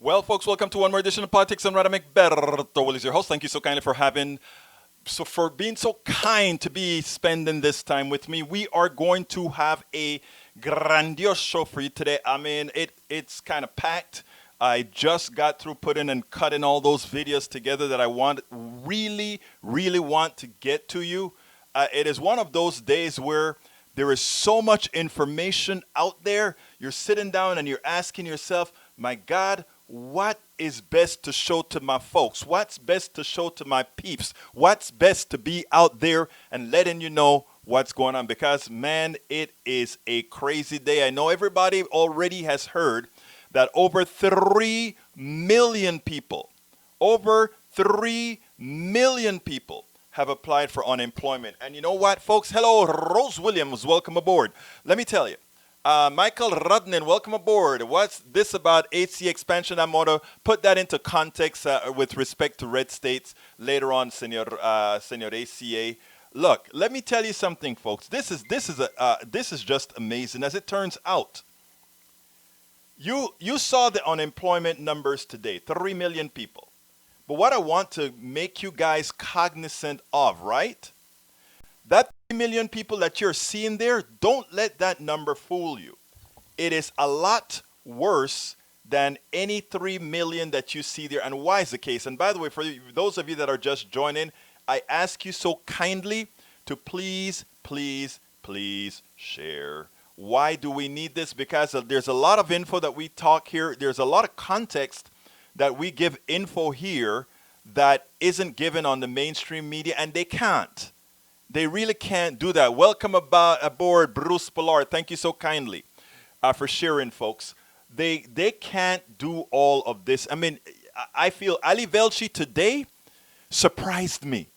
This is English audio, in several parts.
Well, folks, welcome to one more edition of Politics and Radamic. Berto Will is your host. Thank you so kindly for being so kind to be spending this time with me. We are going to have a grandiose show for you today. I mean, it's kind of packed. I just got through putting and cutting all those videos together that I really want to get to you. It is one of those days where there is so much information out there. You're sitting down and you're asking yourself, my God, what is best to show to my folks? What's best to show to my peeps? What's best to be out there and letting you know what's going on? Because, man, it is a crazy day. I know everybody already has heard that over 3 million people have applied for unemployment. And you know what, folks? Hello, Rose Williams. Welcome aboard. Let me tell you. Michael Rudnin, welcome aboard. What's this about ACA expansion? I'm going to put that into context with respect to red states later on, Senor ACA. Look, let me tell you something, folks. This is just amazing. As it turns out, you saw the unemployment numbers today, 3 million people. But what I want to make you guys cognizant of, right? That 3 million people that you're seeing there, don't let that number fool you. It is a lot worse than any 3 million that you see there. And why is the case? And by the way, for those of you that are just joining, I ask you so kindly to please share. Why do we need this? Because there's a lot of info that we talk here. There's a lot of context that we give info here that isn't given on the mainstream media, and they can't. They really can't do that. Welcome aboard, Bruce Pollard. Thank you so kindly for sharing, folks. They can't do all of this. I mean, I feel Ali Velshi today surprised me.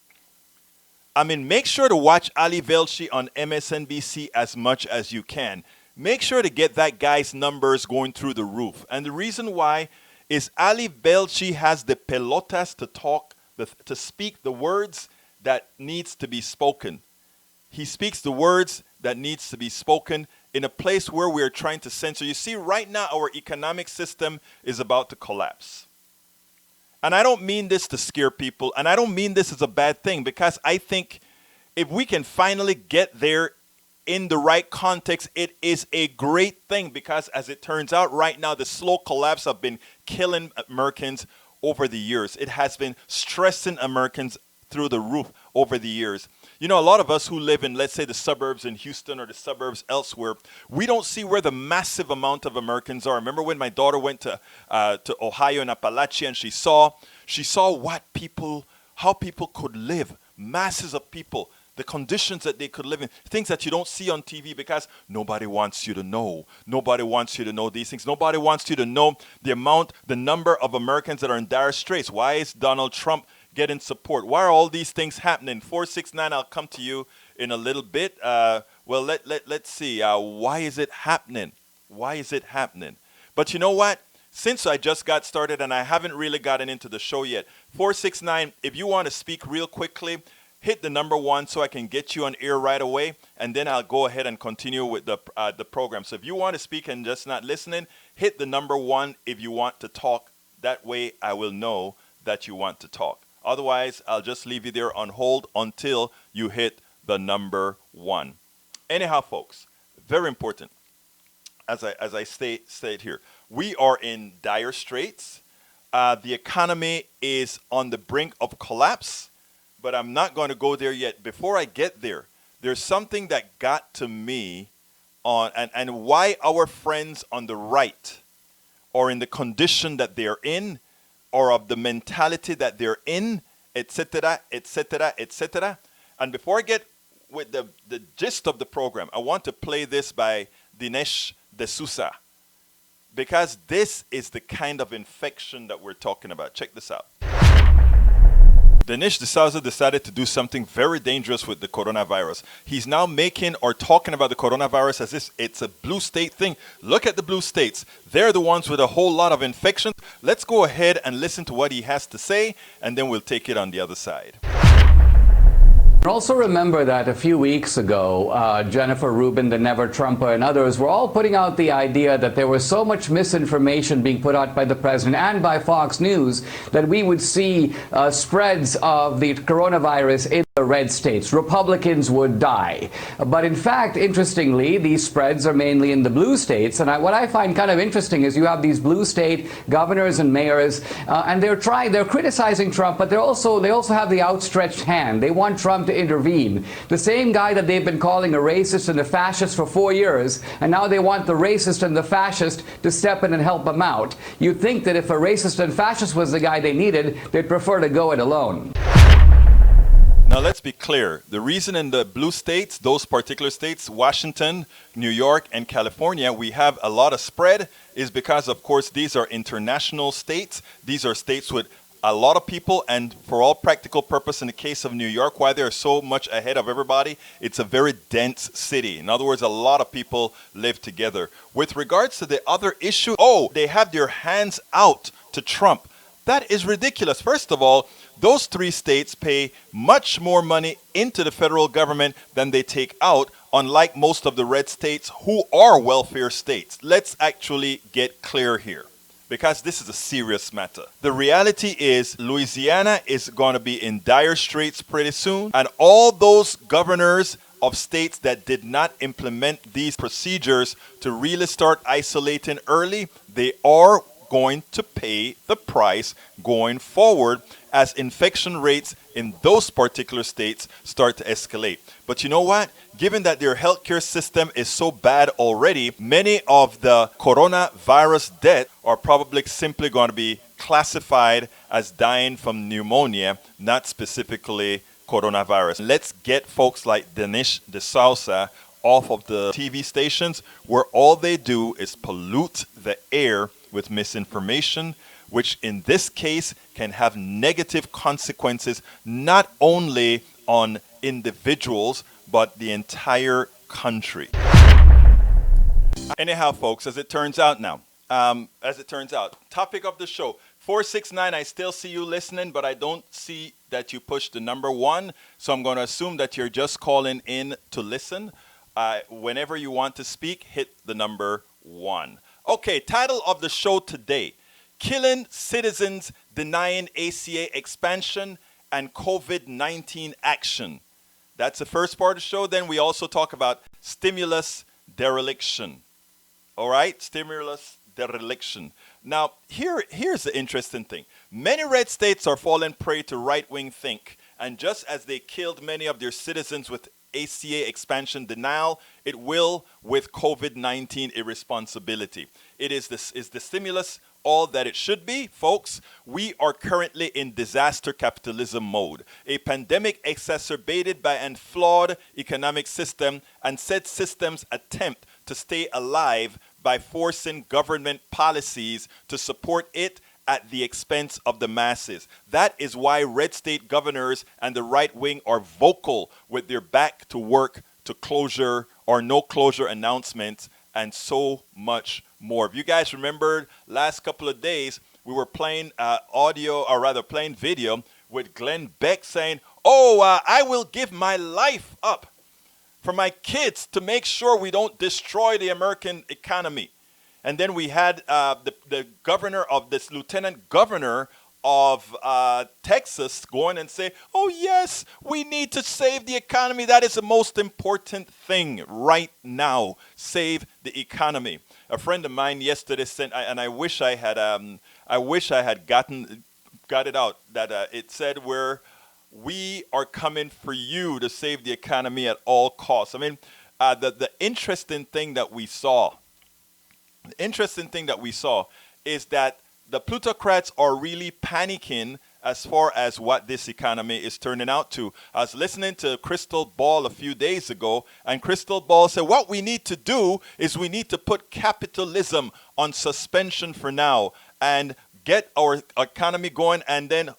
I mean, make sure to watch Ali Velshi on MSNBC as much as you can. Make sure to get that guy's numbers going through the roof. And the reason why is Ali Velshi has the pelotas to talk, to speak the words that needs to be spoken. He speaks the words that needs to be spoken in a place where we're trying to censor. You see, right now our economic system is about to collapse. And I don't mean this to scare people, and I don't mean this as a bad thing, because I think if we can finally get there in the right context, it is a great thing, because as it turns out right now, the slow collapse has been killing Americans over the years. It has been stressing Americans through the roof over the years. You know, a lot of us who live in, let's say, the suburbs in Houston or the suburbs elsewhere, we don't see where the massive amount of Americans are. Remember when my daughter went to Ohio and Appalachia, and she saw how people could live, masses of people, the conditions that they could live in, things that you don't see on TV because nobody wants you to know. Nobody wants you to know these things. Nobody wants you to know the number of Americans that are in dire straits. Why is Donald Trump getting support? Why are all these things happening? 469, I'll come to you in a little bit. Well, let's see. Why is it happening? Why is it happening? But you know what? Since I just got started and I haven't really gotten into the show yet, 469, if you want to speak real quickly, hit the number 1 so I can get you on air right away, and then I'll go ahead and continue with the program. So if you want to speak and just not listening, hit the number 1 if you want to talk. That way I will know that you want to talk. Otherwise, I'll just leave you there on hold until you hit the number 1. Anyhow, folks, very important, as I state here, we are in dire straits. The economy is on the brink of collapse, but I'm not going to go there yet. Before I get there, there's something that got to me on and why our friends on the right are in the condition that they're in, or of the mentality that they're in, etc., etc., etc. And before I get with the gist of the program, I want to play this by Dinesh D'Souza, because this is the kind of infection that we're talking about. Check this out. Dinesh D'Souza decided to do something very dangerous with the coronavirus. He's now making or talking about the coronavirus as if it's a blue state thing. Look at the blue states. They're the ones with a whole lot of infections. Let's go ahead and listen to what he has to say, and then we'll take it on the other side. Also remember that a few weeks ago, Jennifer Rubin, the Never Trumper, and others were all putting out the idea that there was so much misinformation being put out by the president and by Fox News that we would see spreads of the coronavirus in the red states. Republicans would die. But in fact, interestingly, these spreads are mainly in the blue states. And what I find kind of interesting is you have these blue state governors and mayors, and they're criticizing Trump, but they also have the outstretched hand. They want Trump to intervene. The same guy that they've been calling a racist and a fascist for 4 years, and now they want the racist and the fascist to step in and help them out. You'd think that if a racist and fascist was the guy they needed, they'd prefer to go it alone. Now, let's be clear. The reason in the blue states, those particular states, Washington, New York, and California, we have a lot of spread is because, of course, these are international states. These are states with a lot of people, and for all practical purpose, in the case of New York, why they're so much ahead of everybody, it's a very dense city. In other words, a lot of people live together. With regards to the other issue, they have their hands out to Trump. That is ridiculous. First of all, those 3 states pay much more money into the federal government than they take out, unlike most of the red states who are welfare states. Let's actually get clear here, because this is a serious matter. The reality is Louisiana is going to be in dire straits pretty soon, and all those governors of states that did not implement these procedures to really start isolating early, they are going to pay the price going forward as infection rates in those particular states start to escalate. But you know what? Given that their healthcare system is so bad already, many of the coronavirus deaths are probably simply going to be classified as dying from pneumonia, not specifically coronavirus. Let's get folks like Dinesh D'Souza off of the TV stations where all they do is pollute the air with misinformation, which in this case can have negative consequences not only on individuals but the entire country. Anyhow, folks, as it turns out, topic of the show 469. I still see you listening, but I don't see that you pushed the number 1, so I'm going to assume that you're just calling in to listen. Whenever you want to speak, hit the number 1. Okay, title of the show today: Killing Citizens, Denying ACA Expansion, and COVID-19 Action. That's the first part of the show. Then we also talk about stimulus dereliction. All right, stimulus dereliction. Now, here's the interesting thing. Many red states are falling prey to right-wing think, and just as they killed many of their citizens with ACA expansion denial, it will with COVID-19 irresponsibility. Is the stimulus all that it should be? Folks, we are currently in disaster capitalism mode, a pandemic exacerbated by a flawed economic system, and said systems attempt to stay alive by forcing government policies to support it at the expense of the masses. That is why red state governors and the right wing are vocal with their back to work to closure or no closure announcements and so much more. If you guys remembered last couple of days, we were playing playing video with Glenn Beck saying, I will give my life up for my kids to make sure we don't destroy the American economy. And then we had the governor of this lieutenant governor of Texas going and say, yes, we need to save the economy. That is the most important thing right now. Save the economy. A friend of mine yesterday sent, and I wish I had got it out, that it said we are coming for you to save the economy at all costs. I mean, the interesting thing that we saw is that the plutocrats are really panicking as far as what this economy is turning out to. I was listening to Crystal Ball a few days ago, and Crystal Ball said, what we need to do is we need to put capitalism on suspension for now and get our economy going and then,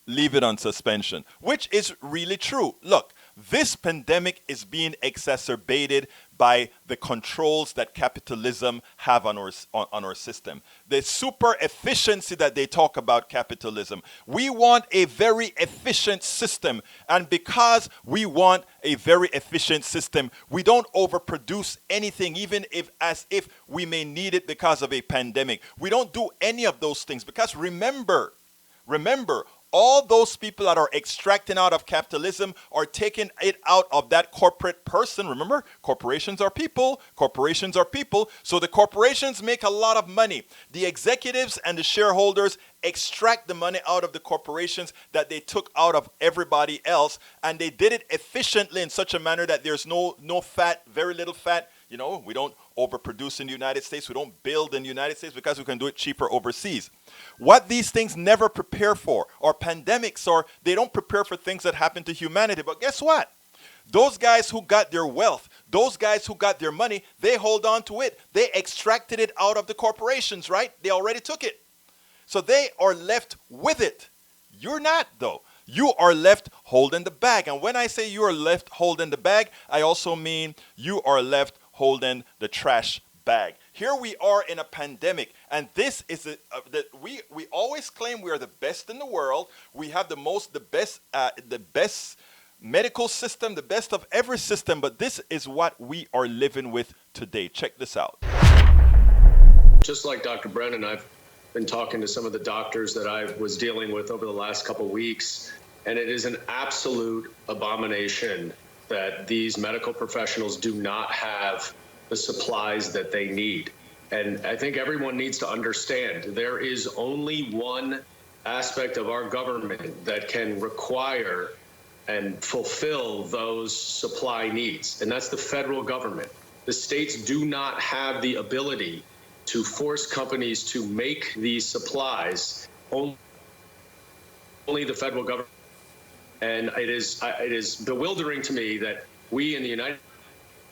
leave it on suspension, which is really true. Look, this pandemic is being exacerbated by the controls that capitalism have on our system. The super efficiency that they talk about capitalism. We want a very efficient system, and because we want a very efficient system, we don't overproduce anything, even as if we may need it because of a pandemic. We don't do any of those things because remember, all those people that are extracting out of capitalism are taking it out of that corporate person. Remember, corporations are people. Corporations are people. So the corporations make a lot of money. The executives and the shareholders extract the money out of the corporations that they took out of everybody else. And they did it efficiently in such a manner that there's no fat, very little fat. You know, we don't overproduce in the United States. We don't build in the United States because we can do it cheaper overseas. What these things never prepare for are pandemics, or they don't prepare for things that happen to humanity. But guess what? Those guys who got their wealth, those guys who got their money, they hold on to it. They extracted it out of the corporations, right? They already took it. So they are left with it. You're not, though. You are left holding the bag. And when I say you are left holding the bag, I also mean you are left holding the trash bag. Here we are in a pandemic, and this is we always claim we are the best in the world. We have the best medical system, the best of every system, but this is what we are living with today. Check this out. Just like Dr. Brennan, I've been talking to some of the doctors that I was dealing with over the last couple of weeks, and it is an absolute abomination that these medical professionals do not have the supplies that they need. And I think everyone needs to understand there is only one aspect of our government that can require and fulfill those supply needs, and that's the federal government. The states do not have the ability to force companies to make these supplies. Only the federal government. And it is bewildering to me that we in the United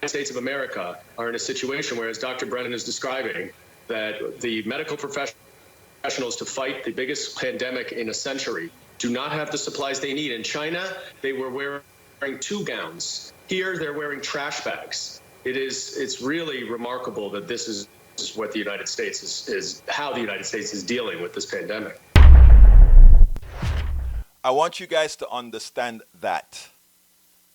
States of America are in a situation where, as Dr. Brennan is describing, that the medical professionals to fight the biggest pandemic in a century do not have the supplies they need. In China, they were wearing 2 gowns. Here, they're wearing trash bags. It's really remarkable that this is what the United States is how the United States is dealing with this pandemic. I want you guys to understand that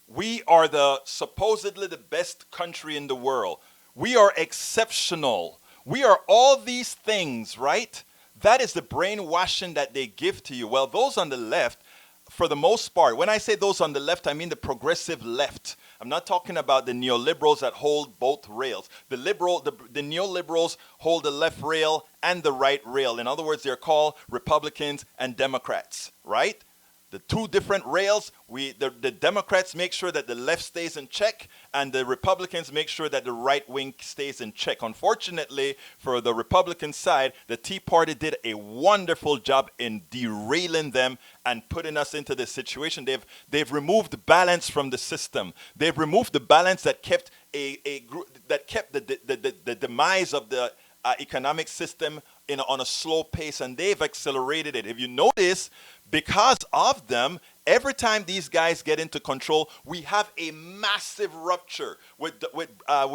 we are supposedly the best country in the world. We are exceptional. We are all these things, right? That is the brainwashing that they give to you. Well, those on the left, for the most part, when I say those on the left, I mean the progressive left. I'm not talking about the neoliberals that hold both rails. The neoliberals hold the left rail and the right rail. In other words, they're called Republicans and Democrats, right? The 2 different rails, the Democrats make sure that the left stays in check, and the Republicans make sure that the right wing stays in check. Unfortunately, for the Republican side, the Tea Party did a wonderful job in derailing them and putting us into this situation. They've removed balance from the system. They've removed the balance that kept the demise of the economic system on a slow pace, and they've accelerated it. If you notice, because of them, every time these guys get into control, we have a massive rupture. With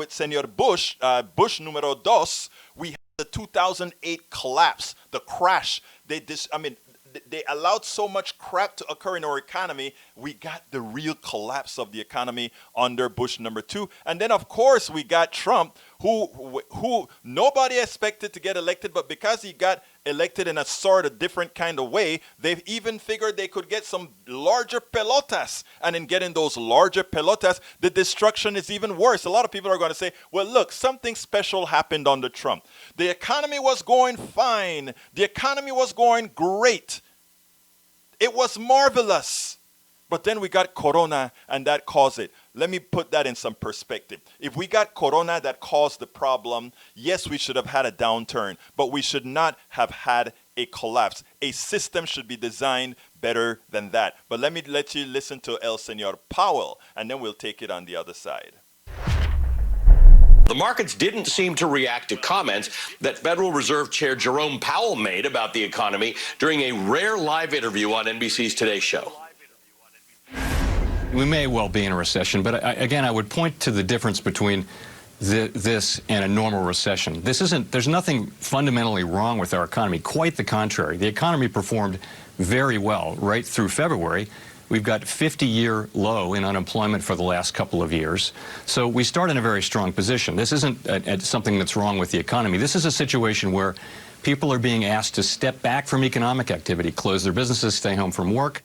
Senor Bush, Bush numero dos, we had the 2008 collapse, the crash. They allowed so much crap to occur in our economy, we got the real collapse of the economy under Bush number 2. And then, of course, we got Trump, who nobody expected to get elected, but because he got elected in a sort of different kind of way, they've even figured they could get some larger pelotas. And in getting those larger pelotas, the destruction is even worse. A lot of people are going to say, well, look, something special happened under Trump. The economy was going fine. The economy was going great. It was marvelous. But then we got Corona, and that caused it. Let me put that in some perspective. If we got Corona that caused the problem, yes, we should have had a downturn, but we should not have had a collapse. A system should be designed better than that. But let me let you listen to El Señor Powell, and then we'll take it on the other side. The markets didn't seem to react to comments that Federal Reserve Chair Jerome Powell made about the economy during a rare live interview on NBC's Today Show. We may well be in a recession, but again, I would point to the difference between this and a normal recession. There's nothing fundamentally wrong with our economy. Quite the contrary. The economy performed very well right through February. We've got 50-year low in unemployment for the last couple of years. So we start in a very strong position. This isn't something that's wrong with the economy. This is a situation where people are being asked to step back from economic activity, close their businesses, stay home from work.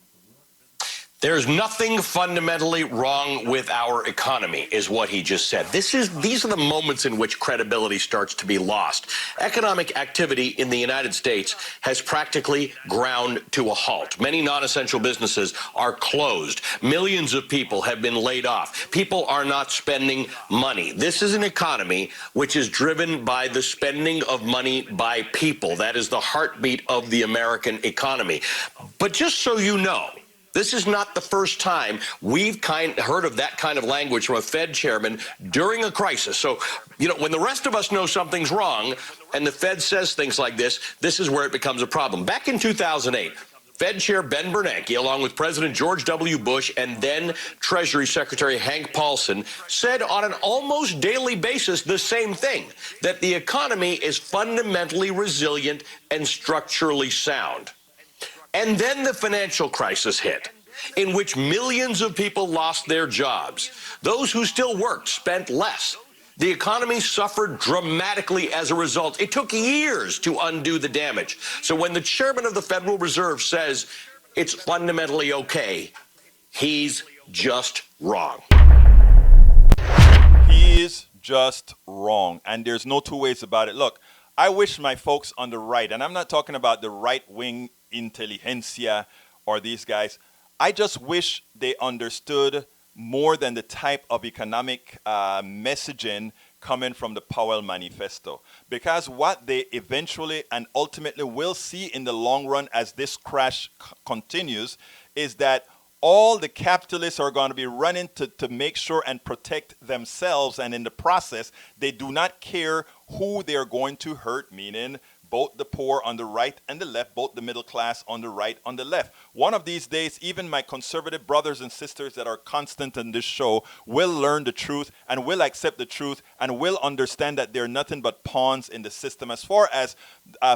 There's nothing fundamentally wrong with our economy, is what he just said. These are the moments in which credibility starts to be lost. Economic activity in the United States has practically ground to a halt. Many non-essential businesses are closed. Millions of people have been laid off. People are not spending money. This is an economy which is driven by the spending of money by people. That is the heartbeat of the American economy. But just so you know, this is not the first time we've heard of that kind of language from a Fed chairman during a crisis. So, when the rest of us know something's wrong and the Fed says things like this is where it becomes a problem. Back in 2008, Fed Chair Ben Bernanke, along with President George W. Bush and then Treasury Secretary Hank Paulson, said on an almost daily basis the same thing, that the economy is fundamentally resilient and structurally sound. And then the financial crisis hit, in which millions of people lost their jobs. Those who still worked spent less. The economy suffered dramatically as a result. It took years to undo the damage. So when the chairman of the Federal Reserve says it's fundamentally okay, he's just wrong. He is just wrong. And there's no two ways about it. Look, I wish my folks on the right, and I'm not talking about the right-wing intelligentsia or these guys, I just wish they understood more than the type of economic messaging coming from the Powell Manifesto. Because what they eventually and ultimately will see in the long run as this crash continues is that all the capitalists are going to be running to make sure and protect themselves, and in the process, they do not care who they're going to hurt, meaning both the poor on the right and the left, both the middle class on the right, on the left. One of these days, even my conservative brothers and sisters that are constant in this show will learn the truth and will accept the truth and will understand that they're nothing but pawns in the system as far as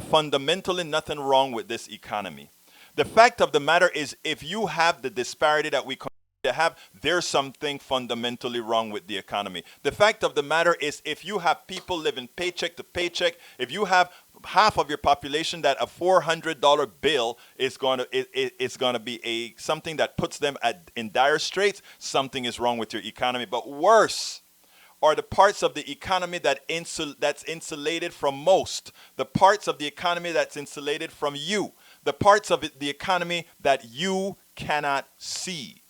fundamentally nothing wrong with this economy. The fact of the matter is, if you have the disparity that we to have, there's something fundamentally wrong with the economy. The fact of the matter is, if you have people living paycheck to paycheck, if you have half of your population that a $400 bill is going to be something that puts them in dire straits, something is wrong with your economy. But worse are the parts of the economy that's insulated from most, the parts of the economy that's insulated from you, the parts of the economy that you cannot see,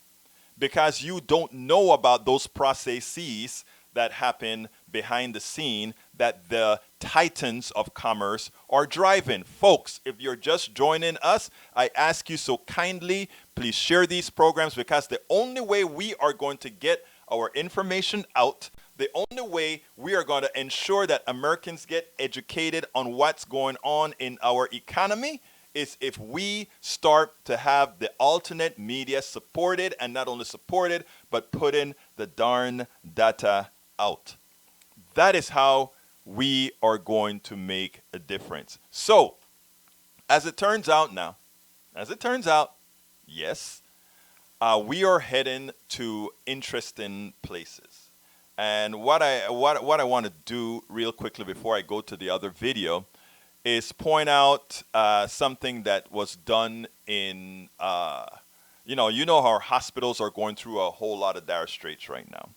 because you don't know about those processes that happen behind the scene that the titans of commerce are driving. Folks, if you're just joining us, I ask you so kindly, please share these programs, because the only way we are going to get our information out, the only way we are going to ensure that Americans get educated on what's going on in our economy is if we start to have the alternate media supported, and not only supported, but putting the darn data out. That is how we are going to make a difference. So, as it turns out, yes, we are heading to interesting places. And what I want to do real quickly before I go to the other video is point out something that was done in, you know how our hospitals are going through a whole lot of dire straits right now.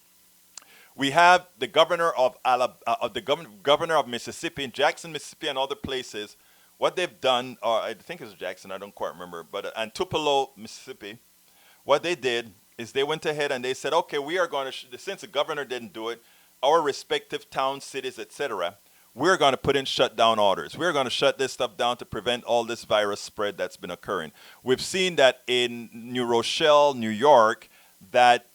We have the governor of governor of Mississippi, in Jackson, Mississippi, and other places. What they've done, or I think it was Jackson, I don't quite remember, but and Tupelo, Mississippi. What they did is they went ahead and they said, okay, we are going to, since the governor didn't do it, our respective towns, cities, etc., we're going to put in shutdown orders. We're going to shut this stuff down to prevent all this virus spread that's been occurring. We've seen that in New Rochelle, New York, that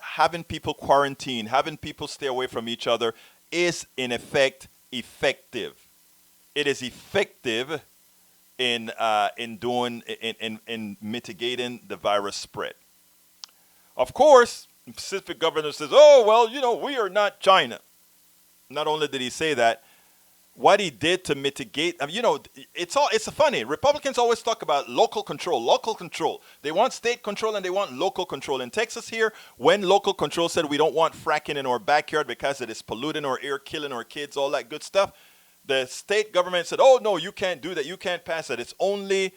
having people quarantine, having people stay away from each other is in effect effective. It is effective in mitigating the virus spread. Of course, the Pacific governor says, oh, well, you know, we are not China. Not only did he say that, what he did to mitigate, you know, it's funny. Republicans always talk about local control, local control. They want state control and they want local control. In Texas here, when local control said we don't want fracking in our backyard because it is polluting our air, killing our kids, all that good stuff, the state government said, oh, no, you can't do that. You can't pass that. It's only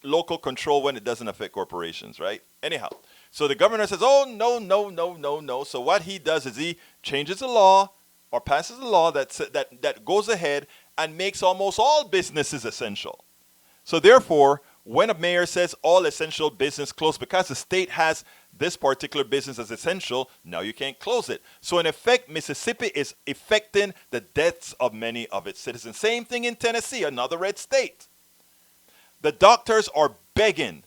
local control when it doesn't affect corporations, right? Anyhow, so the governor says, oh, no, no, no, no, no. So what he does is he changes the law, or passes a law that goes ahead and makes almost all businesses essential. So therefore, when a mayor says all essential business closed because the state has this particular business as essential, now you can't close it. So in effect, Mississippi is affecting the deaths of many of its citizens. Same thing in Tennessee, another red state. The doctors are begging.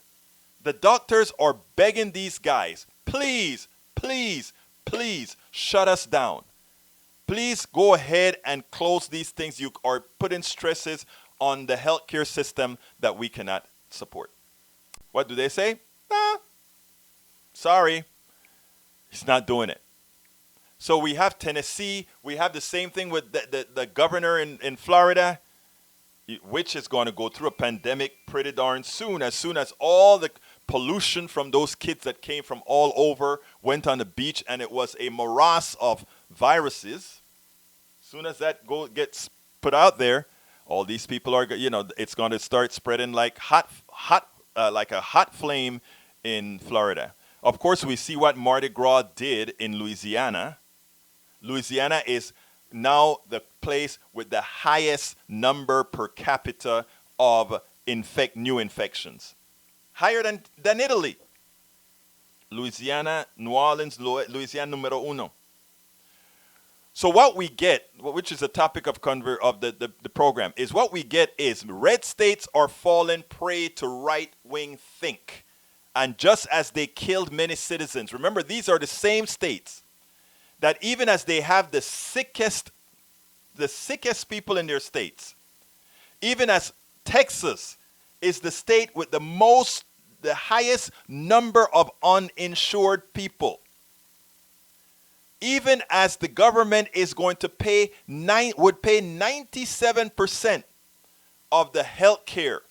The doctors are begging these guys, please, please, please shut us down. Please go ahead and close these things. You are putting stresses on the healthcare system that we cannot support. What do they say? Sorry, he's not doing it. So we have Tennessee. We have the same thing with the governor in Florida, which is going to go through a pandemic pretty darn soon as all the pollution from those kids that came from all over went on the beach and it was a morass of viruses. As soon as that gets put out there, all these people are, you know, it's going to start spreading like like a hot flame in Florida. Of course, we see what Mardi Gras did in Louisiana. Louisiana is now the place with the highest number per capita of new infections. Higher than Italy. Louisiana, New Orleans, Louisiana numero uno. So what we get, which is the topic of the program, is what we get is red states are falling prey to right-wing think. And just as they killed many citizens, remember these are the same states that even as they have the sickest people in their states, even as Texas is the state with the highest number of uninsured people, even as the government is going to would pay 97% of the health care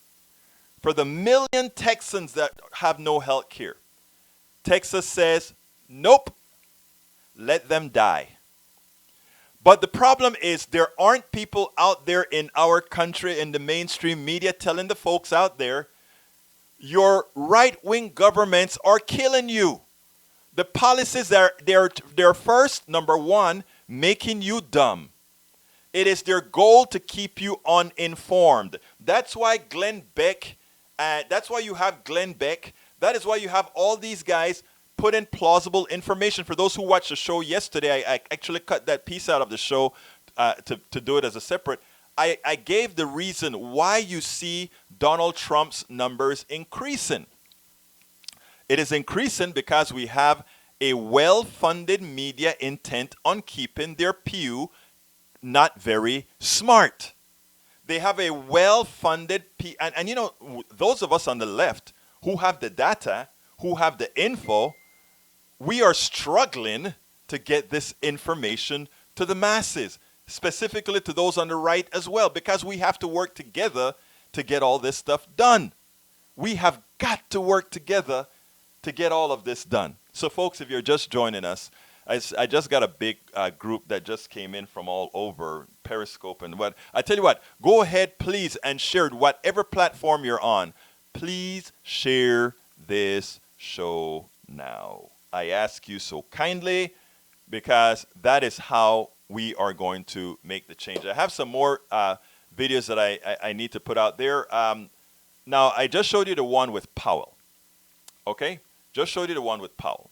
for the million Texans that have no health care. Texas says, nope, let them die. But the problem is there aren't people out there in our country in the mainstream media telling the folks out there, your right-wing governments are killing you. The policies they're first, number one, making you dumb. It is their goal to keep you uninformed. That's why that's why you have Glenn Beck. That is why you have all these guys put in plausible information. For those who watched the show yesterday, I actually cut that piece out of the show to do it as a separate. I gave the reason why you see Donald Trump's numbers increasing. It is increasing because we have a well-funded media intent on keeping their pew not very smart. They have a well-funded, and you know, those of us on the left who have the data, who have the info, we are struggling to get this information to the masses, specifically to those on the right as well, because we have to work together to get all this stuff done. We have got to work together to get all of this done. So folks, if you're just joining us, I just got a big group that just came in from all over Periscope and what. I tell you what, go ahead please and share whatever platform you're on. Please share this show now. I ask you so kindly, because that is how we are going to make the change. I have some more videos that I need to put out there. Now, I just showed you the one with Powell. Okay? Just showed you the one with Powell.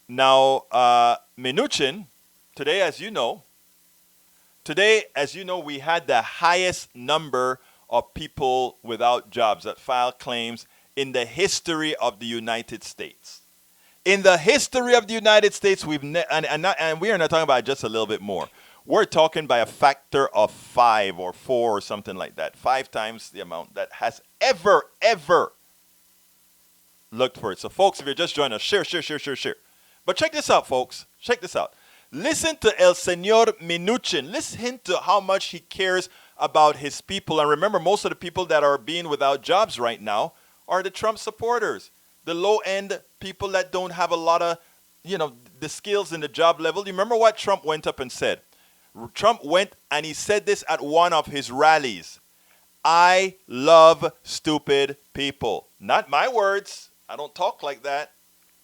Now, Mnuchin, today, as you know, we had the highest number of people without jobs that filed claims in the history of the United States. In the history of the United States, and we are not talking about just a little bit more. We're talking by a factor of 5 or 4 or something like that. 5 times the amount that has ever looked for it. So, folks, if you're just joining us, share, share, share, share, share. But check this out, folks. Check this out. Listen to El Señor Minuchin. Listen to how much he cares about his people. And remember, most of the people that are being without jobs right now are the Trump supporters, the low-end people that don't have a lot of, the skills in the job level. You remember what Trump went up and said? Trump went and he said this at one of his rallies. I love stupid people. Not my words. I don't talk like that.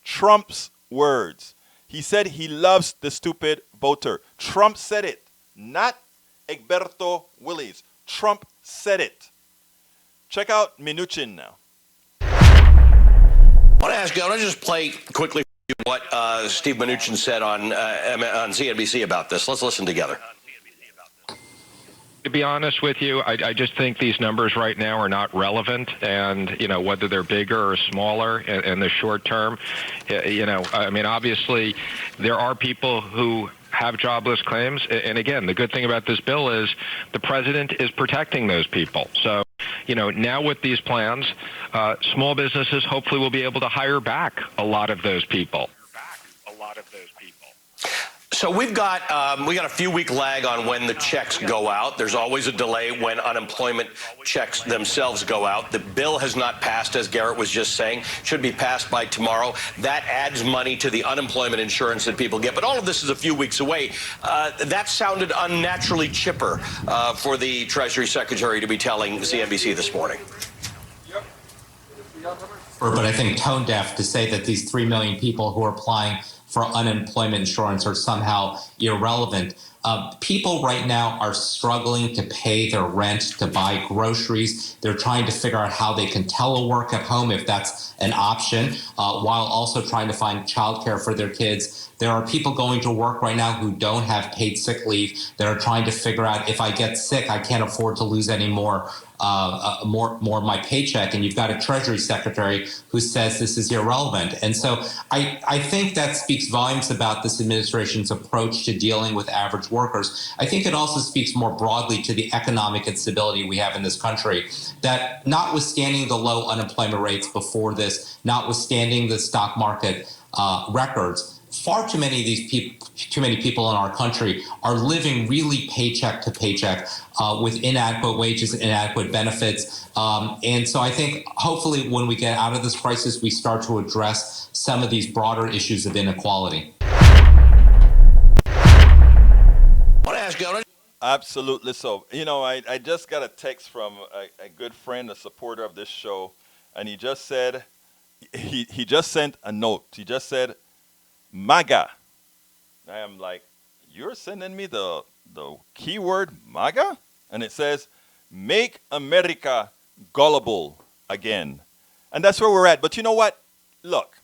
Trump's words. He said he loves the stupid voter. Trump said it, not Egberto Willies. Trump said it. Check out Minuchin now. I want to just play quickly what Steve Mnuchin said on CNBC about this. Let's listen together. To be honest with you, I just think these numbers right now are not relevant, and whether they're bigger or smaller in the short term, obviously there are people who have jobless claims, and again, the good thing about this bill is the president is protecting those people. So, now with these plans, small businesses hopefully will be able to hire back a lot of those people. So we got a few-week lag on when the checks go out. There's always a delay when unemployment checks themselves go out. The bill has not passed, as Garrett was just saying. Should be passed by tomorrow. That adds money to the unemployment insurance that people get. But all of this is a few weeks away. That sounded unnaturally chipper for the Treasury Secretary to be telling CNBC this morning. But I think tone deaf to say that these 3 million people who are applying for unemployment insurance are somehow irrelevant. People right now are struggling to pay their rent, to buy groceries. They're trying to figure out how they can telework at home if that's an option, while also trying to find childcare for their kids. There are people going to work right now who don't have paid sick leave. They're trying to figure out, if I get sick, I can't afford to lose any more of my paycheck. And you've got a Treasury Secretary who says this is irrelevant. And so I think that speaks volumes about this administration's approach to dealing with average workers. I think it also speaks more broadly to the economic instability we have in this country, that notwithstanding the low unemployment rates before this, notwithstanding the stock market records, far too many of these people in our country are living really paycheck to paycheck with inadequate wages and inadequate benefits. And so I think hopefully when we get out of this crisis, we start to address some of these broader issues of inequality. Absolutely so. I just got a text from a good friend, a supporter of this show, and he just said, he just sent a note. He just said, MAGA. I am like, you're sending me the keyword MAGA? And it says, make America gullible again. And that's where we're at. But you know what? Look,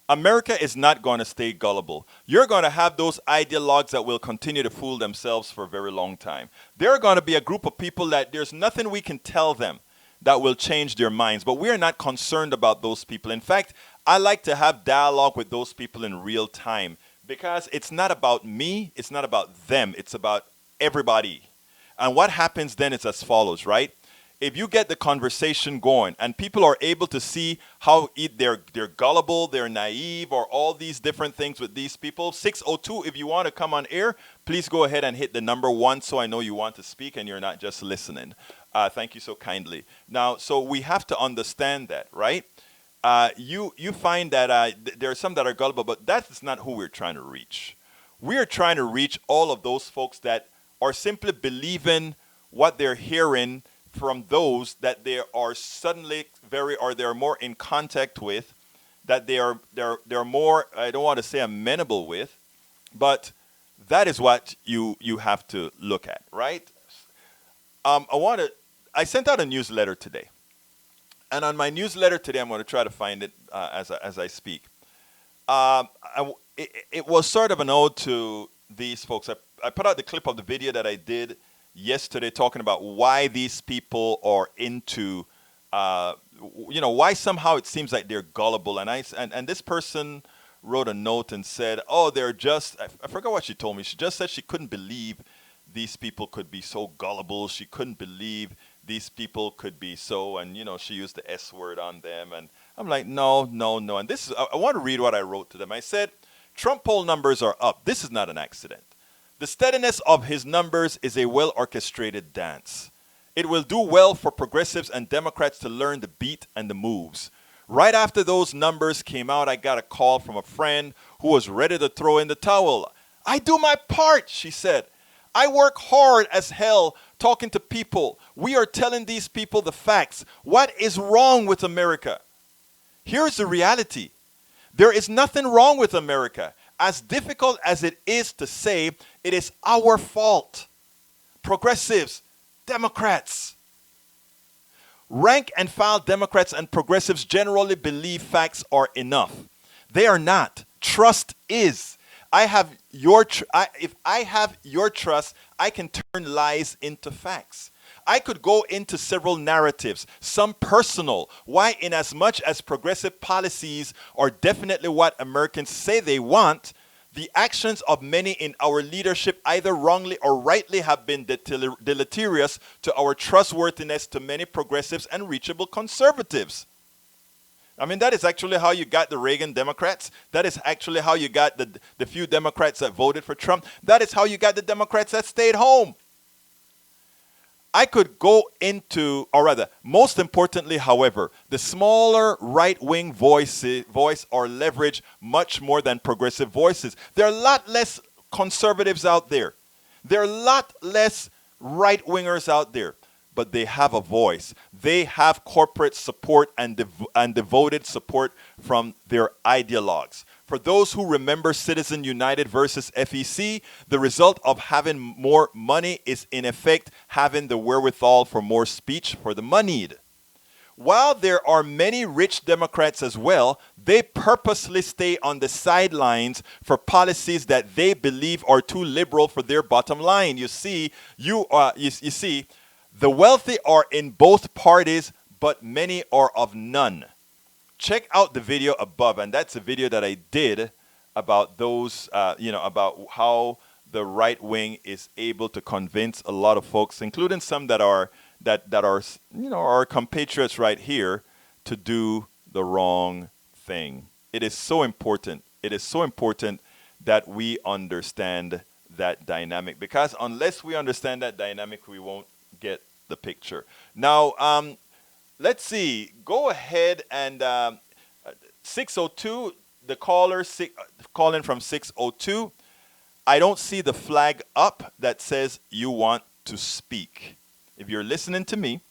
America is not going to stay gullible. You're going to have those ideologues that will continue to fool themselves for a very long time. There are going to be a group of people that there's nothing we can tell them that will change their minds. But we are not concerned about those people. In fact, I like to have dialogue with those people in real time, because it's not about me, it's not about them, it's about everybody. And what happens then is as follows, right? If you get the conversation going and people are able to see how they're gullible, they're naive, or all these different things with these people, 602, if you want to come on air, please go ahead and hit the number 1 so I know you want to speak and you're not just listening. Thank you so kindly. Now, so we have to understand that, right? You find that there are some that are gullible, but that is not who we're trying to reach. We are trying to reach all of those folks that are simply believing what they're hearing from those that they are suddenly they're more in contact with, that they're more, I don't want to say amenable with, but that is what you have to look at, right? I sent out a newsletter today. And on my newsletter today, I'm going to try to find it as I speak. It was sort of an ode to these folks. I put out the clip of the video that I did yesterday talking about why these people are into, why somehow it seems like they're gullible. And this person wrote a note and said, oh, they're just, I forgot what she told me. She just said she couldn't believe these people could be so gullible. She couldn't believe these people could be so, and she used the S word on them, and I'm like, no, no, no. And this is, I want to read what I wrote to them. I said, Trump poll numbers are up. This is not an accident. The steadiness of his numbers is a well-orchestrated dance. It will do well for progressives and Democrats to learn the beat and the moves. Right after those numbers came out, I got a call from a friend who was ready to throw in the towel. I do my part, she said. I work hard as hell talking to people. We are telling these people the facts. What is wrong with America? Here's the reality. There is nothing wrong with America. As difficult as it is to say, it is our fault. Progressives, Democrats. Rank and file Democrats and progressives generally believe facts are enough. They are not. Trust is. If I have your trust, I can turn lies into facts. I could go into several narratives, some personal. Why, inasmuch as progressive policies are definitely what Americans say they want, the actions of many in our leadership, either wrongly or rightly, have been deleterious to our trustworthiness to many progressives and reachable conservatives. I mean, that is actually how you got the Reagan Democrats. That is actually how you got the few Democrats that voted for Trump. That is how you got the Democrats that stayed home. I could go into, or rather, most importantly, however, the smaller right-wing voice are leveraged much more than progressive voices. There are a lot less conservatives out there. There are a lot less right-wingers out there, but they have a voice. They have corporate support and devoted support from their ideologues. For those who remember Citizen United versus FEC, the result of having more money is in effect having the wherewithal for more speech for the moneyed. While there are many rich Democrats as well, they purposely stay on the sidelines for policies that they believe are too liberal for their bottom line. You see, the wealthy are in both parties, but many are of none. Check out the video above, and that's a video that I did about those, about how the right wing is able to convince a lot of folks, including some that are our compatriots right here, to do the wrong thing. It is so important. It is so important that we understand that dynamic, because unless we understand that dynamic, we won't get the picture. Now, let's see. Go ahead and 602, the caller calling from 602. I don't see the flag up that says you want to speak. If you're listening to me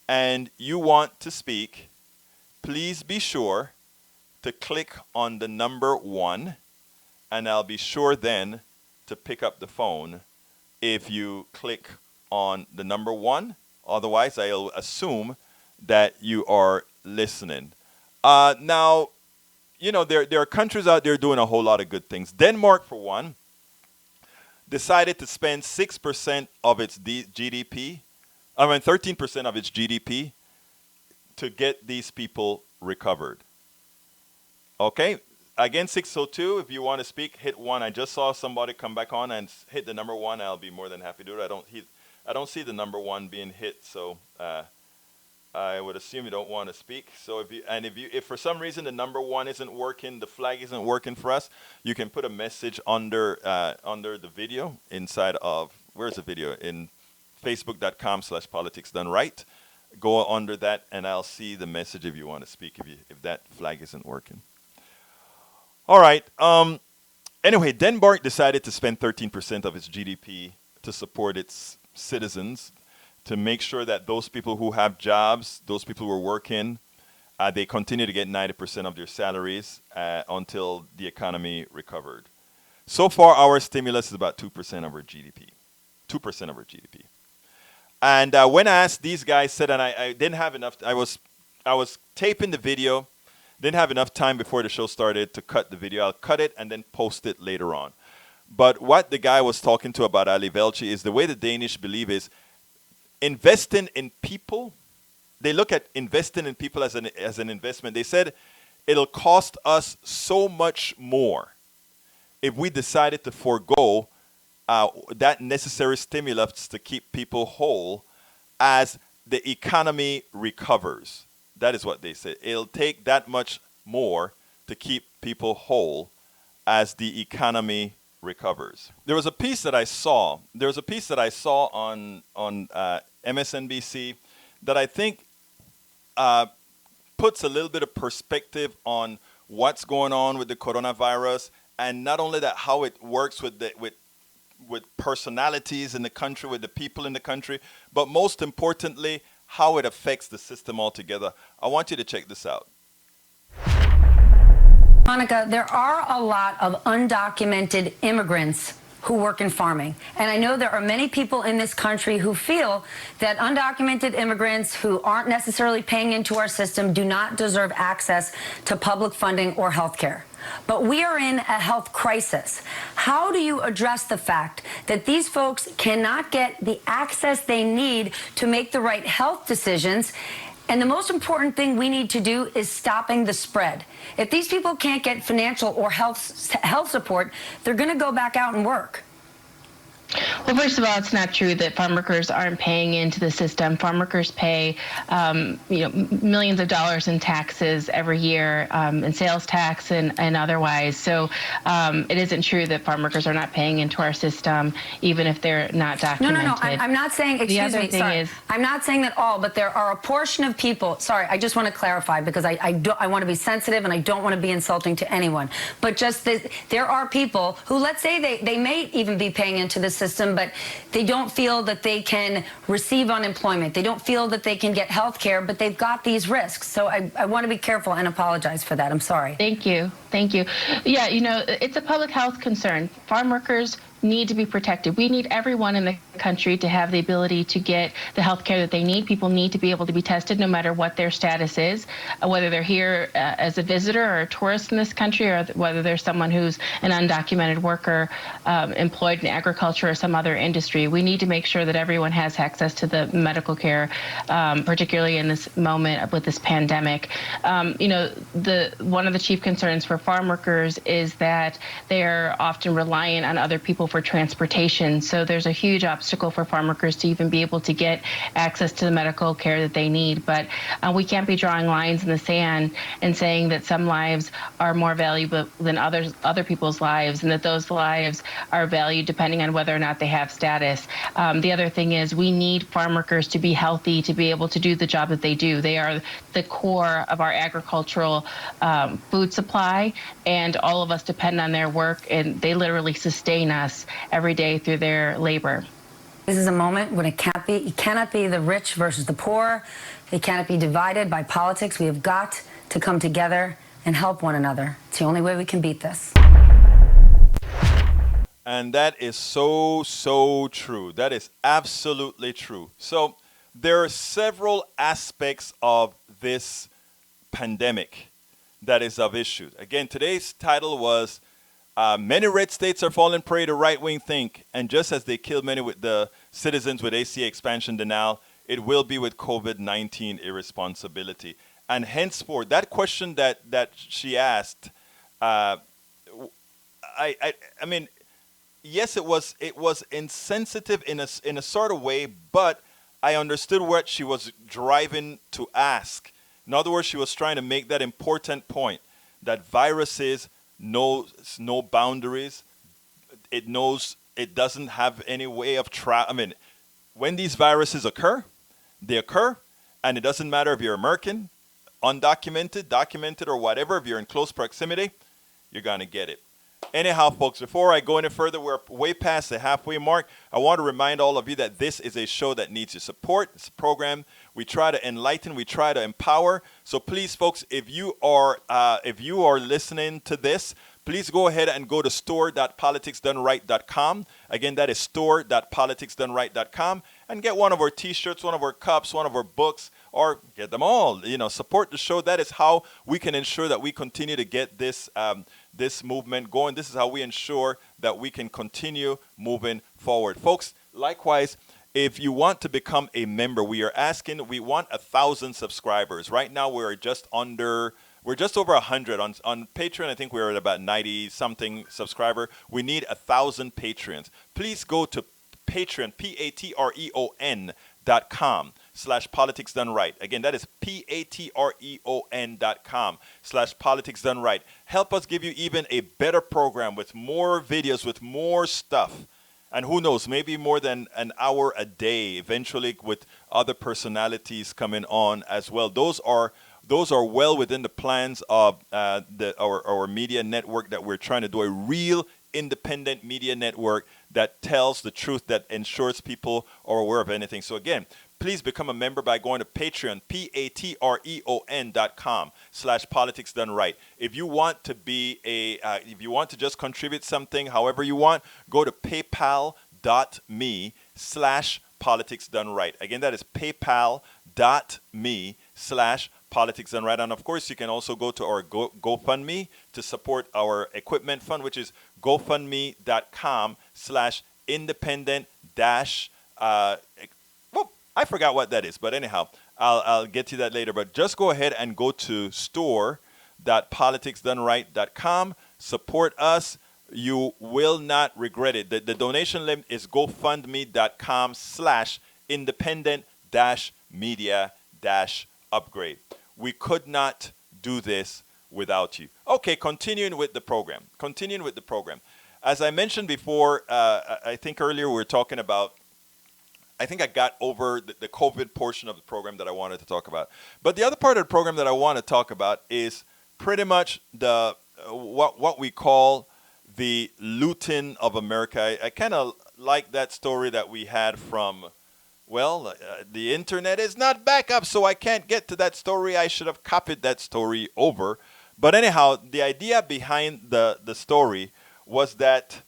and you want to speak, please be sure to click on the number 1, and I'll be sure then to pick up the phone if you click on the number 1. Otherwise, I'll assume that you are listening. Now, there are countries out there doing a whole lot of good things. Denmark, for one, decided to spend 6% of its GDP, 13% of its GDP to get these people recovered. Okay, again, 602, if you want to speak, hit 1. I just saw somebody come back on and hit the number 1. I'll be more than happy to do it. I don't see the number 1 being hit, so I would assume you don't want to speak. So if for some reason the number 1 isn't working, the flag isn't working for us, you can put a message under the video inside of, where's the video? In facebook.com/politics done right. Go under that and I'll see the message if you want to speak, if that flag isn't working. All right. Anyway, Denmark decided to spend 13% of its GDP to support its citizens, to make sure that those people who have jobs, those people who are working, they continue to get 90% of their salaries until the economy recovered. So far, our stimulus is about 2% of our GDP. 2% of our GDP. And when I asked these guys, said, and I didn't have enough, I was taping the video, didn't have enough time before the show started to cut the video. I'll cut it and then post it later on. But what the guy was talking to about Ali Velci is the way the Danish believe is investing in people. They look at investing in people as an investment. They said it'll cost us so much more if we decided to forego that necessary stimulus to keep people whole as the economy recovers. That is what they say. It'll take that much more to keep people whole as the economy recovers. There was a piece that I saw. On MSNBC that I think puts a little bit of perspective on what's going on with the coronavirus, and not only that, how it works with personalities in the country, with the people in the country, but most importantly, how it affects the system altogether. I want you to check this out. Monica, there are a lot of undocumented immigrants who work in farming. And I know there are many people in this country who feel that undocumented immigrants who aren't necessarily paying into our system do not deserve access to public funding or health care. But we are in a health crisis. How do you address the fact that these folks cannot get the access they need to make the right health decisions? And the most important thing we need to do is stopping the spread. If these people can't get financial or health support, they're going to go back out and work. Well, first of all, it's not true that farm workers aren't paying into the system. Farm workers pay, millions of dollars in taxes every year, in sales tax and otherwise. So it isn't true that farm workers are not paying into our system, even if they're not documented. No. I'm not saying, excuse me, sorry. I'm not saying that all, but there are a portion of people, sorry, I just want to clarify because I want to be sensitive and I don't want to be insulting to anyone. But just there are people who, let's say they may even be paying into the system, but they don't feel that they can receive unemployment. They don't feel that they can get health care, but they've got these risks. So I want to be careful and apologize for that. I'm sorry. Thank you. Yeah, it's a public health concern. Farm workers need to be protected. We need everyone in the country to have the ability to get the health care that they need. People need to be able to be tested no matter what their status is, whether they're here as a visitor or a tourist in this country, or whether they're someone who's an undocumented worker employed in agriculture or some other industry. We need to make sure that everyone has access to the medical care, particularly in this moment with this pandemic. One of the chief concerns for farm workers is that they're often reliant on other people for transportation. So there's a huge obstacle for farm workers to even be able to get access to the medical care that they need. But we can't be drawing lines in the sand and saying that some lives are more valuable than other people's lives, and that those lives are valued depending on whether or not they have status. The other thing is we need farm workers to be healthy, to be able to do the job that they do. They are the core of our agricultural food supply, and all of us depend on their work, and they literally sustain us every day through their labor. This is a moment when it cannot be the rich versus the poor. It cannot be divided by politics. We have got to come together and help one another. It's the only way we can beat this. And that is so true. That is absolutely true. So there are several aspects of this pandemic that is of issue. Again, today's title was many red states are falling prey to right-wing think, and just as they killed many with the citizens with ACA expansion denial, it will be with COVID-19 irresponsibility. And henceforth, that question that she asked, I mean, yes, it was insensitive in a sort of way, but I understood what she was driving to ask. In other words, she was trying to make that important point that viruses knows no boundaries. It knows it doesn't have any way of when these viruses occur, they occur, and it doesn't matter if you're American, undocumented, documented, or whatever. If you're in close proximity, you're gonna get it. Anyhow, folks, before I go any further, we're way past the halfway mark. I want to remind all of you that this is a show that needs your support. It's a program we try to enlighten, we try to empower. So please, folks, if you are listening to this, please go ahead and go to store.politicsdoneright.com. Again, that is store.politicsdoneright.com, and get one of our T-shirts, one of our cups, one of our books, or get them all. Support the show. That is how we can ensure that we continue to get this this movement going. This is how we ensure that we can continue moving forward. Folks, likewise, if you want to become a member, we want 1,000 subscribers. Right now, we're just over 100. On Patreon, I think we're at about 90-something subscriber. We need 1,000 Patreons. Please go to Patreon, Patreon.com. patreon.com/politicsdoneright. Again, that is patreon.com/politicsdoneright. Help us give you even a better program with more videos, with more stuff. And who knows, maybe more than an hour a day, eventually with other personalities coming on as well. Those are well within the plans of our media network that we're trying to do, a real independent media network that tells the truth, that ensures people are aware of anything. So again, please become a member by going to Patreon, patreon.com/politicsdoneright. If you want to be if you want to just contribute something, however you want, go to paypal.me/politicsdoneright. Again, that is paypal.me/politicsdoneright. And of course, you can also go to our GoFundMe to support our equipment fund, which is gofundme.com/independent dash I forgot what that is, but anyhow, I'll get to that later. But just go ahead and go to store.politicsdoneright.com. Support us. You will not regret it. The donation limit is gofundme.com/independent-media-upgrade. We could not do this without you. Okay, continuing with the program. As I mentioned before, I think earlier we were talking about, I think I got over the COVID portion of the program that I wanted to talk about. But the other part of the program that I want to talk about is pretty much the what we call the looting of America. I kind of like that story that we had from, the internet is not back up, so I can't get to that story. I should have copied that story over. But anyhow, the idea behind the story was that,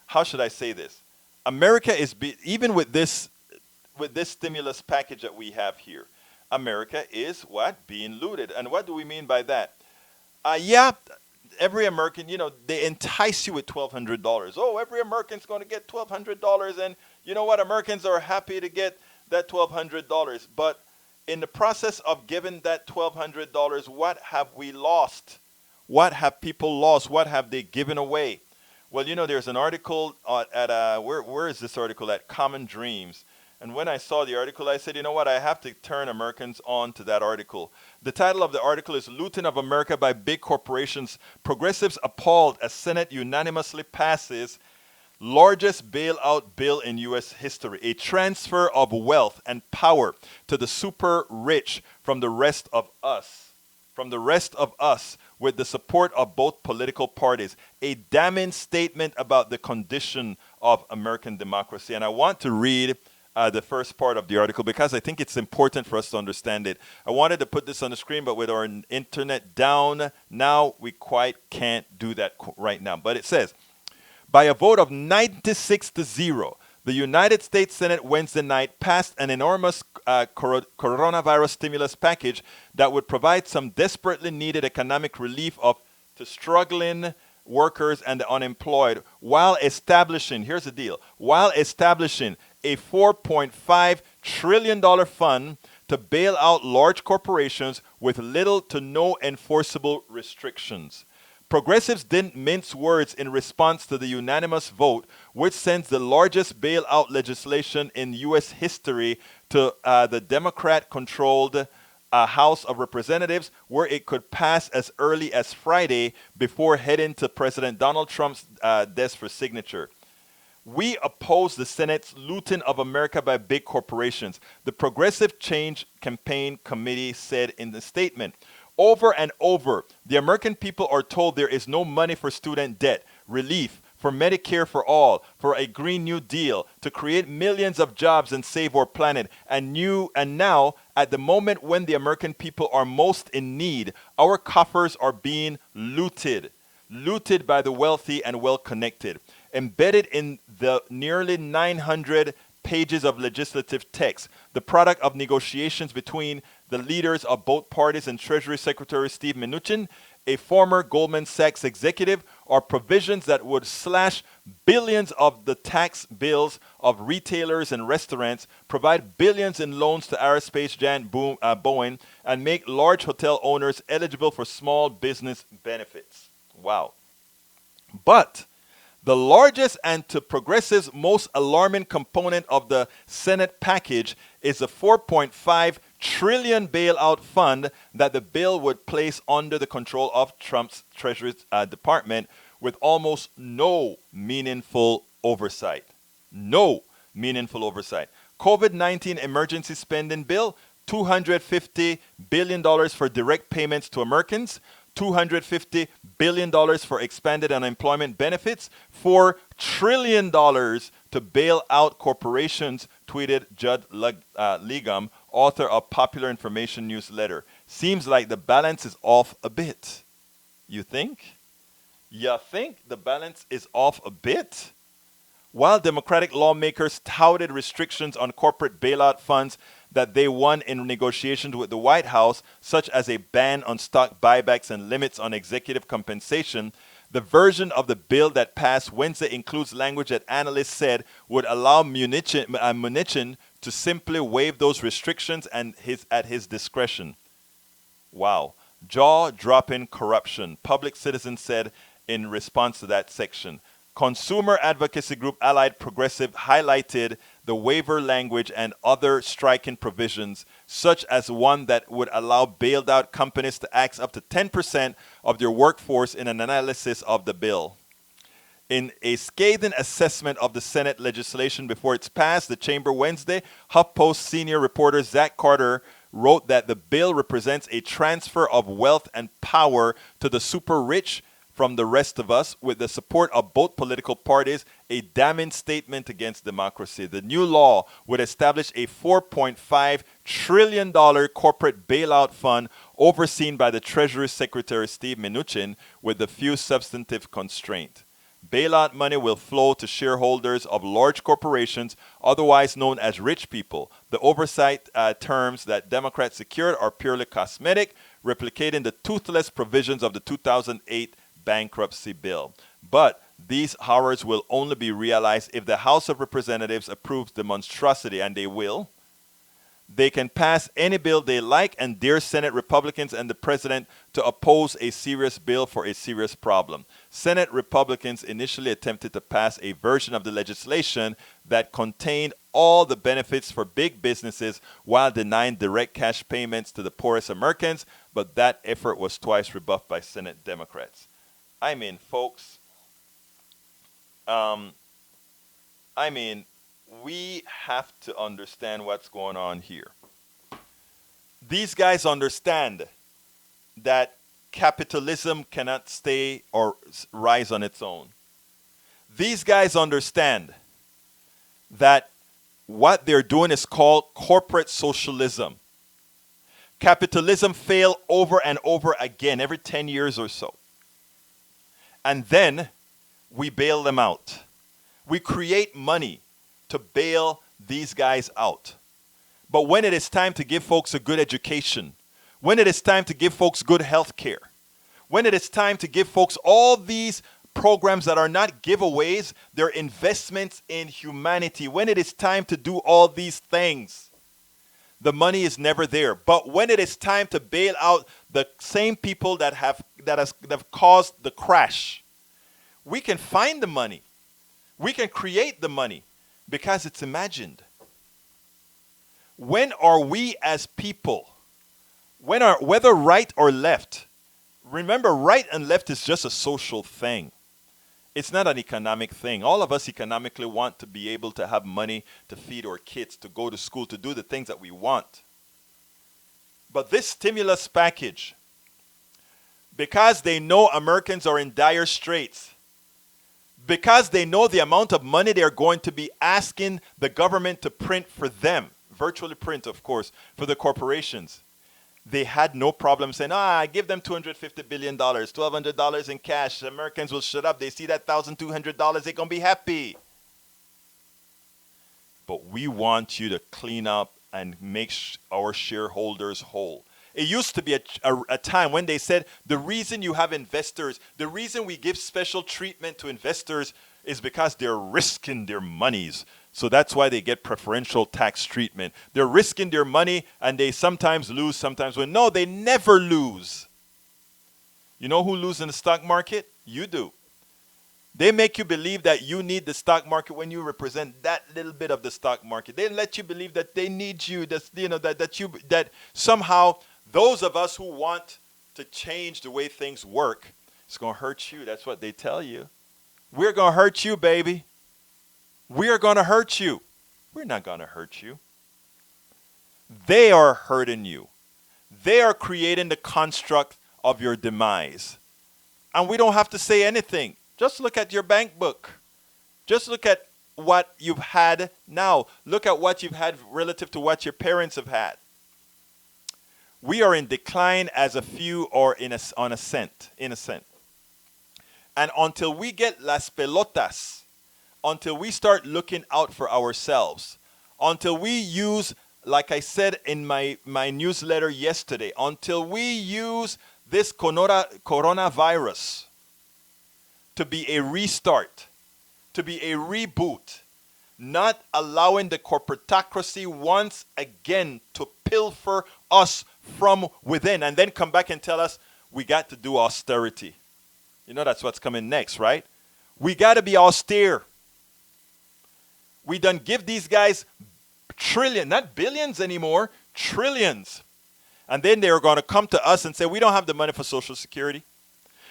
how should I say this? America is, even with this stimulus package that we have here, America is what? Being looted. And what do we mean by that? Every American, they entice you with $1,200. Oh, every American's going to get $1,200. And you know what? Americans are happy to get that $1,200. But in the process of giving that $1,200, what have we lost? What have people lost? What have they given away? Well, there's an article at, where is this article? At Common Dreams. And when I saw the article, I said, you know what, I have to turn Americans on to that article. The title of the article is Looting of America by Big Corporations. Progressives appalled as Senate unanimously passes largest bailout bill in U.S. history. A transfer of wealth and power to the super rich from the rest of us. With the support of both political parties. A damning statement about the condition of American democracy. And I want to read the first part of the article because I think it's important for us to understand it. I wanted to put this on the screen, but with our internet down now, we quite can't do that right now. But it says, by a vote of 96-0, the United States Senate Wednesday night passed an enormous coronavirus stimulus package that would provide some desperately needed economic relief to struggling workers and the unemployed while establishing, here's the deal, a $4.5 trillion fund to bail out large corporations with little to no enforceable restrictions. Progressives didn't mince words in response to the unanimous vote, which sends the largest bailout legislation in U.S. history to the Democrat-controlled House of Representatives, where it could pass as early as Friday before heading to President Donald Trump's desk for signature. We oppose the Senate's looting of America by big corporations, the Progressive Change Campaign Committee said in the statement. Over and over, the American people are told there is no money for student debt, relief, for Medicare for all, for a Green New Deal, to create millions of jobs and save our planet. And now, at the moment when the American people are most in need, our coffers are being looted by the wealthy and well-connected. Embedded in the nearly 900 pages of legislative text, the product of negotiations between the leaders of both parties and Treasury Secretary Steve Mnuchin, a former Goldman Sachs executive, are provisions that would slash billions of the tax bills of retailers and restaurants, provide billions in loans to aerospace giant Boeing, and make large hotel owners eligible for small business benefits. Wow. But The largest and to progressives most alarming component of the Senate package is the $4.5 trillion bailout fund that the bill would place under the control of Trump's Treasury Department with almost no meaningful oversight. No meaningful oversight. COVID-19 emergency spending bill, $250 billion for direct payments to Americans, $250 billion for expanded unemployment benefits, $4 trillion to bail out corporations, tweeted Judd Legum, author of Popular Information Newsletter. Seems like the balance is off a bit. You think? You think the balance is off a bit? While Democratic lawmakers touted restrictions on corporate bailout funds that they won in negotiations with the White House, such as a ban on stock buybacks and limits on executive compensation, the version of the bill that passed Wednesday includes language that analysts said would allow Mnuchin to simply waive those restrictions at his discretion. Wow. Jaw-dropping corruption, Public Citizen said in response to that section. Consumer advocacy group Allied Progressive highlighted the waiver language and other striking provisions, such as one that would allow bailed out companies to axe up to 10% of their workforce in an analysis of the bill. In a scathing assessment of the Senate legislation before it's passed, the chamber Wednesday, HuffPost senior reporter Zach Carter wrote that the bill represents a transfer of wealth and power to the super rich from the rest of us, with the support of both political parties, a damning statement against democracy. The new law would establish a $4.5 trillion corporate bailout fund overseen by the Treasury Secretary Steve Mnuchin, with a few substantive constraints. Bailout money will flow to shareholders of large corporations, otherwise known as rich people. The oversight terms that Democrats secured are purely cosmetic, replicating the toothless provisions of the 2008 bankruptcy bill. But these horrors will only be realized if the House of Representatives approves the monstrosity, and they will. They can pass any bill they like and dare Senate Republicans and the president to oppose a serious bill for a serious problem. Senate Republicans initially attempted to pass a version of the legislation that contained all the benefits for big businesses while denying direct cash payments to the poorest Americans, but that effort was twice rebuffed by Senate Democrats. I mean, folks, we have to understand what's going on here. These guys understand that capitalism cannot stay or rise on its own. These guys understand that what they're doing is called corporate socialism. Capitalism failed over and over again, every 10 years or so. And then we bail them out. We create money to bail these guys out. But when it is time to give folks a good education, when it is time to give folks good health care, when it is time to give folks all these programs that are not giveaways, they're investments in humanity, when it is time to do all these things, the money is never there. But when it is time to bail out the same people that have caused the crash, we can find the money. We can create the money because it's imagined. When are we as people, whether right or left, remember, right and left is just a social thing. It's not an economic thing. All of us economically want to be able to have money to feed our kids, to go to school, to do the things that we want. But this stimulus package, because they know Americans are in dire straits, because they know the amount of money they're going to be asking the government to print for them, virtually print, of course, for the corporations, they had no problem saying, give them $250 billion, $1,200 in cash. Americans will shut up. They see that $1,200, they're going to be happy. But we want you to clean up and make our shareholders whole. It used to be a time when they said the reason you have investors, the reason we give special treatment to investors is because they're risking their monies. So that's why they get preferential tax treatment. They're risking their money and they sometimes lose, sometimes win. No, they never lose. You know who loses in the stock market? You do. They make you believe that you need the stock market when you represent that little bit of the stock market. They let you believe that they need you, that somehow those of us who want to change the way things work, it's going to hurt you. That's what they tell you. We're going to hurt you, baby. We are going to hurt you. We're not going to hurt you. They are hurting you. They are creating the construct of your demise. And we don't have to say anything. Just look at your bank book. Just look at what you've had now. Look at what you've had relative to what your parents have had. We are in decline as a few are on ascent. And until we get las pelotas, until we start looking out for ourselves, until we use, like I said in my newsletter yesterday, until we use this coronavirus to be a restart, to be a reboot, not allowing the corporatocracy once again to pilfer us from within and then come back and tell us we got to do austerity. You know that's what's coming next, right? We got to be austere. We done give these guys trillions, not billions anymore, trillions. And then they're going to come to us and say, we don't have the money for Social Security.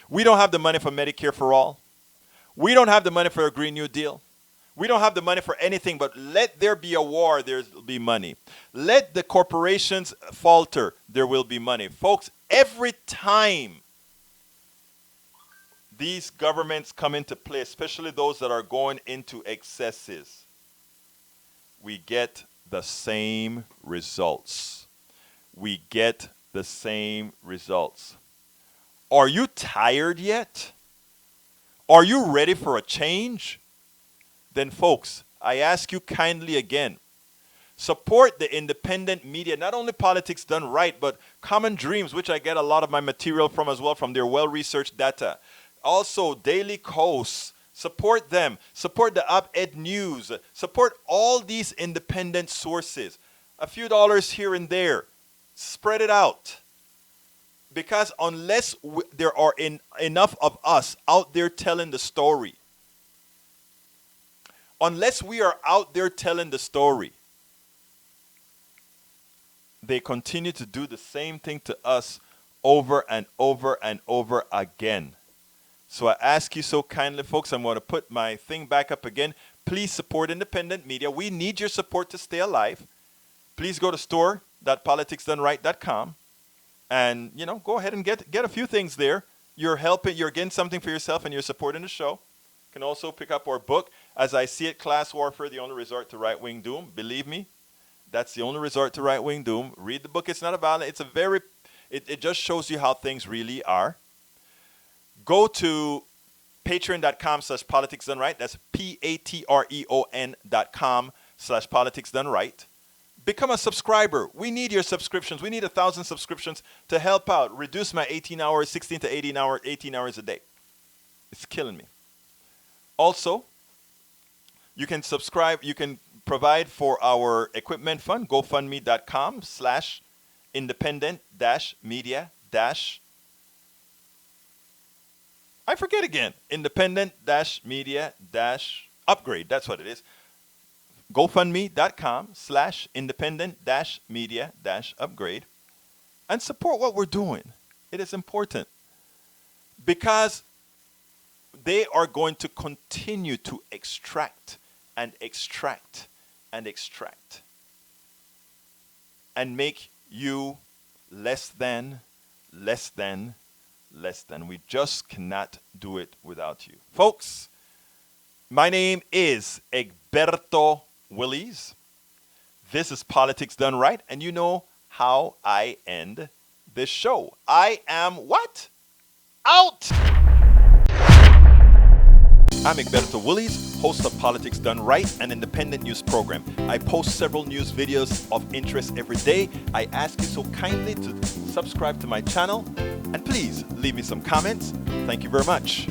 We don't have the money for Medicare for all. We don't have the money for a Green New Deal. We don't have the money for anything, but let there be a war, there will be money. Let the corporations falter, there will be money. Folks, every time these governments come into play, especially those that are going into excesses, we get the same results. We get the same results. Are you tired yet? Are you ready for a change? Then folks, I ask you kindly again, support the independent media, not only Politics Done Right, but Common Dreams, which I get a lot of my material from as well, from their well-researched data. Also, Daily Kos, support them. Support the Op-Ed News. Support all these independent sources. A few dollars here and there. Spread it out. Because unless there are enough of us out there telling the story, unless we are out there telling the story, they continue to do the same thing to us over and over and over again. So I ask you so kindly, folks, I'm going to put my thing back up again. Please support independent media. We need your support to stay alive. Please go to store.politicsdoneright.com and, go ahead and get a few things there. You're getting something for yourself and you're supporting the show. You can also pick up our book, As I See It, Class Warfare, the Only Resort to Right-Wing Doom. Believe me, that's the only resort to right-wing doom. Read the book. It's not a violent. It just shows you how things really are. Go to patreon.com/politicsdoneright. That's patreon.com/politicsdoneright. Become a subscriber. We need your subscriptions. We need 1,000 subscriptions to help out. Reduce my 18 hours to 18 hours a day. It's killing me. Also, you can subscribe. You can provide for our equipment fund. GoFundMe.com/independent-media- I forget again. Independent-media-upgrade. That's what it is. GoFundMe.com/independent-media-upgrade. And support what we're doing. It is important. Because they are going to continue to extract and extract and extract. And make you less than. We just cannot do it without you. Folks, my name is Egberto Willies. This is Politics Done Right, and you know how I end this show. I am what? Out! I'm Egberto Willies, host of Politics Done Right, an independent news program. I post several news videos of interest every day. I ask you so kindly to subscribe to my channel, and please leave me some comments. Thank you very much.